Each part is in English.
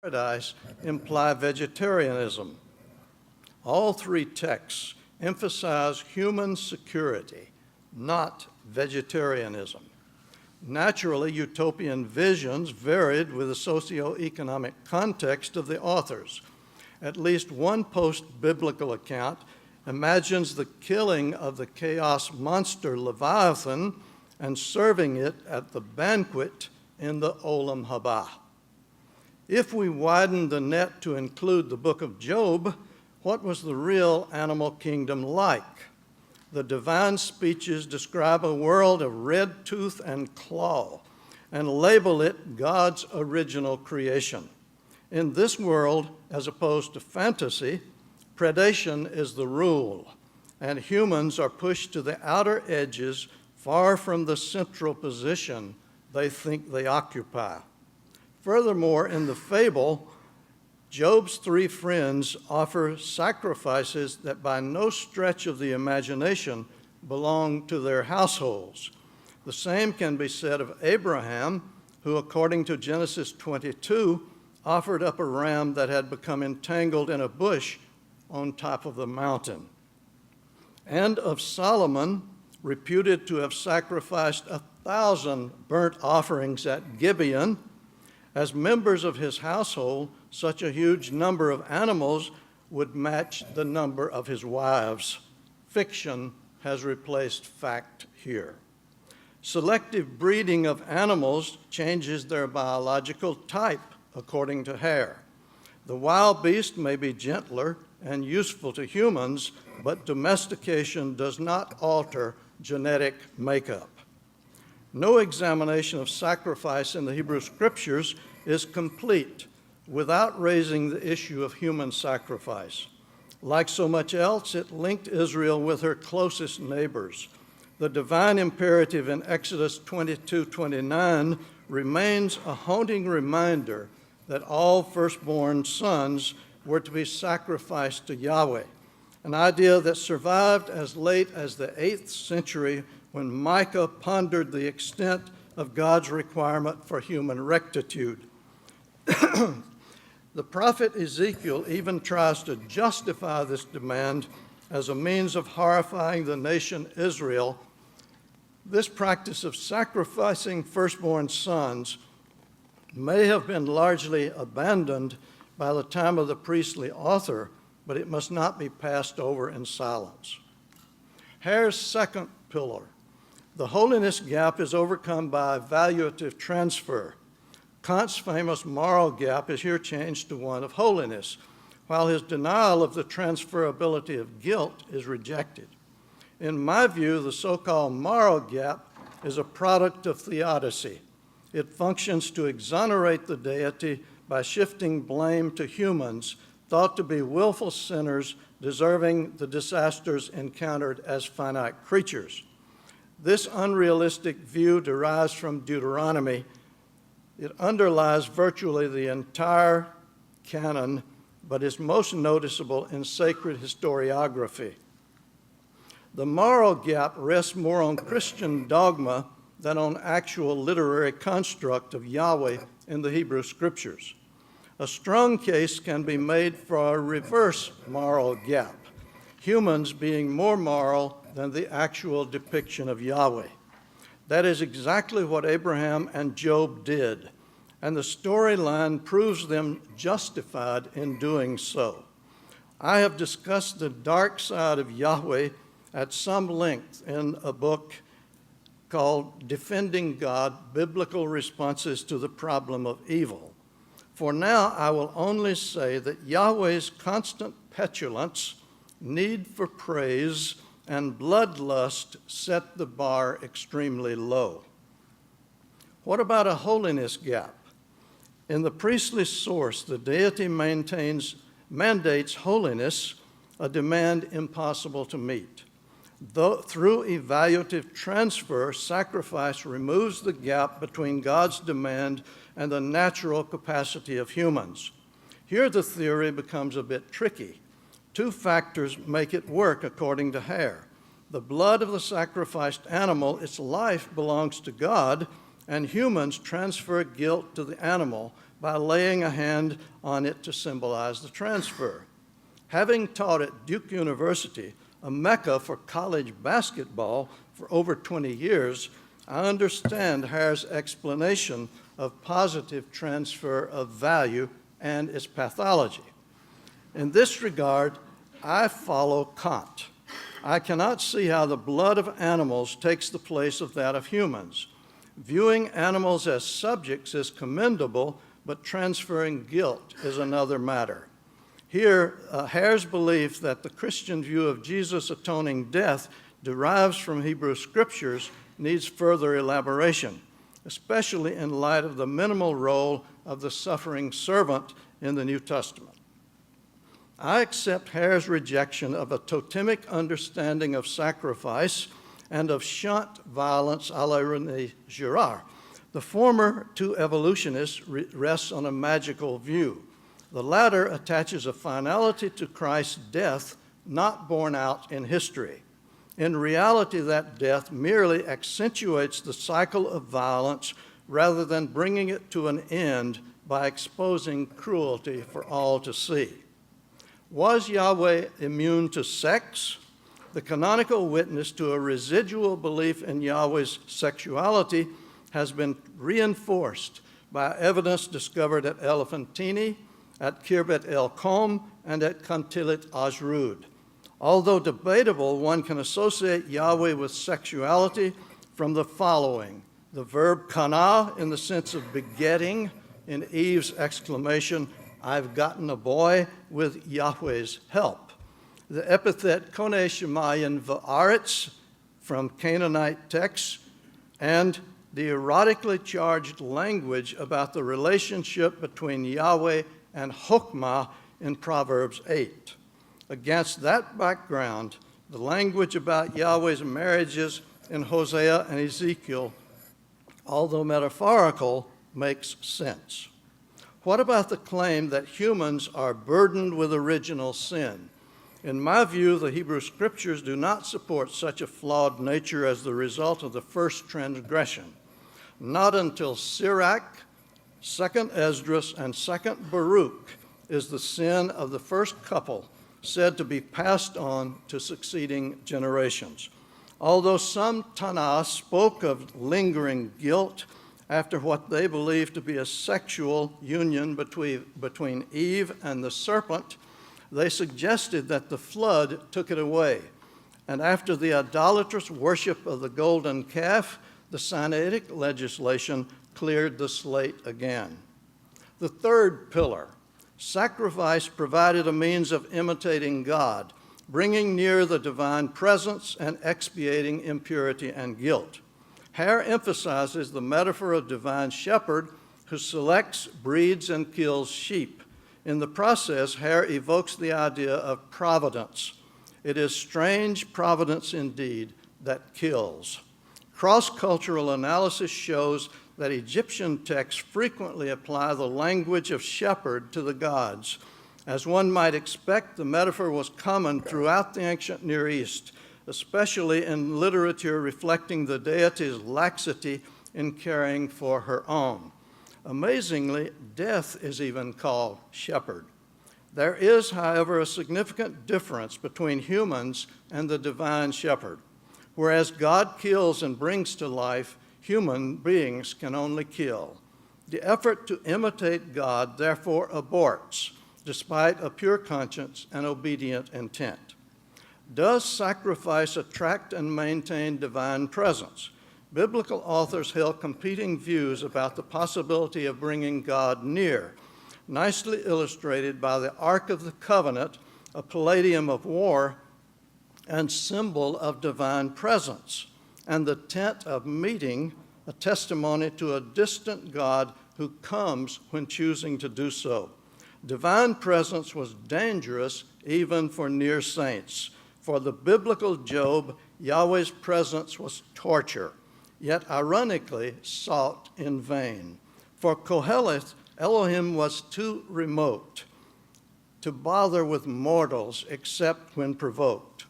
paradise imply vegetarianism. All three texts emphasize human security, not vegetarianism. Naturally, utopian visions varied with the socio-economic context of the authors. At least one post-biblical account imagines the killing of the chaos monster Leviathan and serving it at the banquet in the Olam Haba. If we widen the net to include the book of Job, what was the real animal kingdom like? The divine speeches describe a world of red tooth and claw and label it God's original creation. In this world, as opposed to fantasy, predation is the rule, and humans are pushed to the outer edges, far from the central position they think they occupy. Furthermore, in the fable, Job's three friends offer sacrifices that by no stretch of the imagination belong to their households. The same can be said of Abraham, who, according to Genesis 22, offered up a ram that had become entangled in a bush on top of the mountain. And of Solomon, reputed to have sacrificed 1,000 burnt offerings at Gibeon. As members of his household, such a huge number of animals would match the number of his wives. Fiction has replaced fact here. Selective breeding of animals changes their biological type, according to Hare. The wild beast may be gentler and useful to humans, but domestication does not alter genetic makeup. No examination of sacrifice in the Hebrew Scriptures is complete without raising the issue of human sacrifice. Like so much else, it linked Israel with her closest neighbors. The divine imperative in Exodus 22:29 remains a haunting reminder that all firstborn sons were to be sacrificed to Yahweh, an idea that survived as late as the 8th century when Micah pondered the extent of God's requirement for human rectitude. The prophet Ezekiel even tries to justify this demand as a means of horrifying the nation Israel. This practice of sacrificing firstborn sons may have been largely abandoned by the time of the priestly author, but it must not be passed over in silence. Hare's second pillar. The holiness gap is overcome by evaluative transfer. Kant's famous moral gap is here changed to one of holiness, while his denial of the transferability of guilt is rejected. In my view, the so-called moral gap is a product of theodicy. It functions to exonerate the deity by shifting blame to humans, thought to be willful sinners deserving the disasters encountered as finite creatures. This unrealistic view derives from Deuteronomy. It underlies virtually the entire canon, but is most noticeable in sacred historiography. The moral gap rests more on Christian dogma than on actual literary construct of Yahweh in the Hebrew Scriptures. A strong case can be made for a reverse moral gap, humans being more moral than the actual depiction of Yahweh. That is exactly what Abraham and Job did, and the storyline proves them justified in doing so. I have discussed the dark side of Yahweh at some length in a book called Defending God: Biblical Responses to the Problem of Evil. For now, I will only say that Yahweh's constant petulance, need for praise, and bloodlust set the bar extremely low. What about a holiness gap? In the priestly source, the deity mandates holiness, a demand impossible to meet. Through evaluative transfer, sacrifice removes the gap between God's demand and the natural capacity of humans. Here the theory becomes a bit tricky. Two factors make it work, according to Hare. The blood of the sacrificed animal, its life belongs to God, and humans transfer guilt to the animal by laying a hand on it to symbolize the transfer. Having taught at Duke University, a mecca for college basketball for over 20 years, I understand Hare's explanation of positive transfer of value and its pathology. In this regard, I follow Kant. I cannot see how the blood of animals takes the place of that of humans. Viewing animals as subjects is commendable, but transferring guilt is another matter. Here, Hare's belief that the Christian view of Jesus' atoning death derives from Hebrew scriptures needs further elaboration, especially in light of the minimal role of the suffering servant in the New Testament. I accept Hare's rejection of a totemic understanding of sacrifice and of shunt violence à la René Girard. The former two evolutionists rest on a magical view. The latter attaches a finality to Christ's death not borne out in history. In reality, that death merely accentuates the cycle of violence rather than bringing it to an end by exposing cruelty for all to see. Was Yahweh immune to sex? The canonical witness to a residual belief in Yahweh's sexuality has been reinforced by evidence discovered at Elephantini, at Khirbet el Qom, and at Kantilit Ajrud. Although debatable, one can associate Yahweh with sexuality from the following: the verb kana in the sense of begetting, in Eve's exclamation, "I've gotten a boy," with Yahweh's help. The epithet kone shemayin va'aretz from Canaanite texts, and the erotically charged language about the relationship between Yahweh and Chokmah in Proverbs 8. Against that background, the language about Yahweh's marriages in Hosea and Ezekiel, although metaphorical, makes sense. What about the claim that humans are burdened with original sin? In my view, the Hebrew scriptures do not support such a flawed nature as the result of the first transgression. Not until Sirach, 2nd Esdras, and 2nd Baruch is the sin of the first couple said to be passed on to succeeding generations. Although some Tanakh spoke of lingering guilt after what they believed to be a sexual union between Eve and the serpent, they suggested that the flood took it away. And after the idolatrous worship of the golden calf, the Sinaitic legislation cleared the slate again. The third pillar, sacrifice, provided a means of imitating God, bringing near the divine presence and expiating impurity and guilt. Hare emphasizes the metaphor of divine shepherd who selects, breeds, and kills sheep. In the process, Hare evokes the idea of providence. It is strange providence indeed that kills. Cross-cultural analysis shows that Egyptian texts frequently apply the language of shepherd to the gods. As one might expect, the metaphor was common throughout the ancient Near East, especially in literature reflecting the deity's laxity in caring for her own. Amazingly, death is even called shepherd. There is, however, a significant difference between humans and the divine shepherd. Whereas God kills and brings to life, human beings can only kill. The effort to imitate God therefore aborts, despite a pure conscience and obedient intent. Does sacrifice attract and maintain divine presence? Biblical authors held competing views about the possibility of bringing God near, nicely illustrated by the Ark of the Covenant, a palladium of war and symbol of divine presence, and the tent of meeting, a testimony to a distant God who comes when choosing to do so. Divine presence was dangerous even for near saints. For the biblical Job, Yahweh's presence was torture, yet ironically sought in vain. For Koheleth, Elohim was too remote to bother with mortals except when provoked.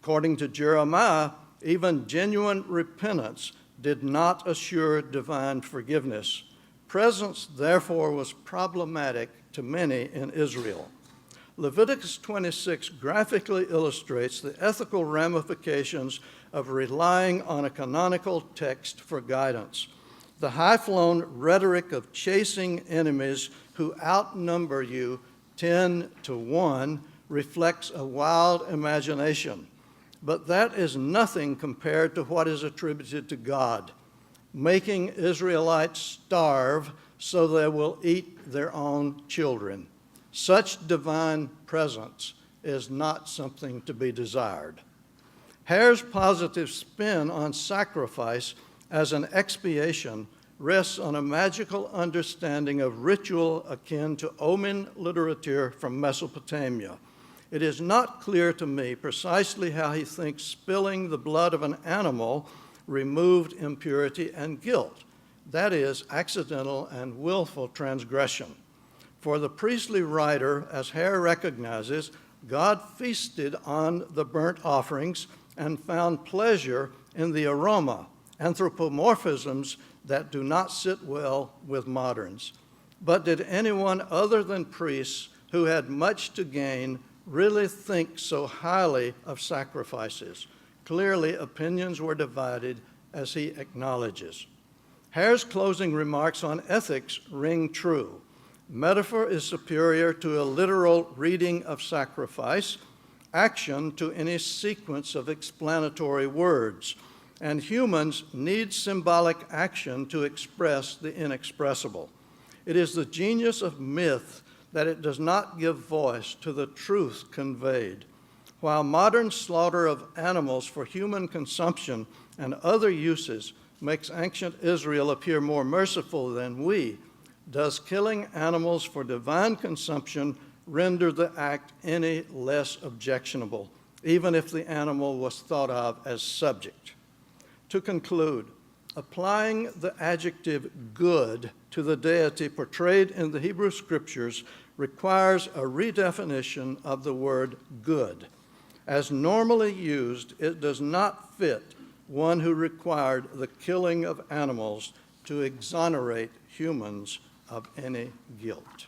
According to Jeremiah, even genuine repentance did not assure divine forgiveness. Presence, therefore, was problematic to many in Israel. Leviticus 26 graphically illustrates the ethical ramifications of relying on a canonical text for guidance. The high-flown rhetoric of chasing enemies who outnumber you 10 to 1 reflects a wild imagination, but that is nothing compared to what is attributed to God, making Israelites starve so they will eat their own children. Such divine presence is not something to be desired. Hare's positive spin on sacrifice as an expiation rests on a magical understanding of ritual akin to Omen literature from Mesopotamia. It is not clear to me precisely how he thinks spilling the blood of an animal removed impurity and guilt, that is, accidental and willful transgression. For the priestly writer, as Hare recognizes, God feasted on the burnt offerings and found pleasure in the aroma, anthropomorphisms that do not sit well with moderns. But did anyone other than priests who had much to gain really think so highly of sacrifices? Clearly, opinions were divided, as he acknowledges. Hare's closing remarks on ethics ring true. Metaphor is superior to a literal reading of sacrifice, action to any sequence of explanatory words, and humans need symbolic action to express the inexpressible. It is the genius of myth that it does not give voice to the truth conveyed. While modern slaughter of animals for human consumption and other uses makes ancient Israel appear more merciful than we, does killing animals for divine consumption render the act any less objectionable, even if the animal was thought of as subject? To conclude, applying the adjective good to the deity portrayed in the Hebrew Scriptures requires a redefinition of the word good. As normally used, it does not fit one who required the killing of animals to exonerate humans of any guilt.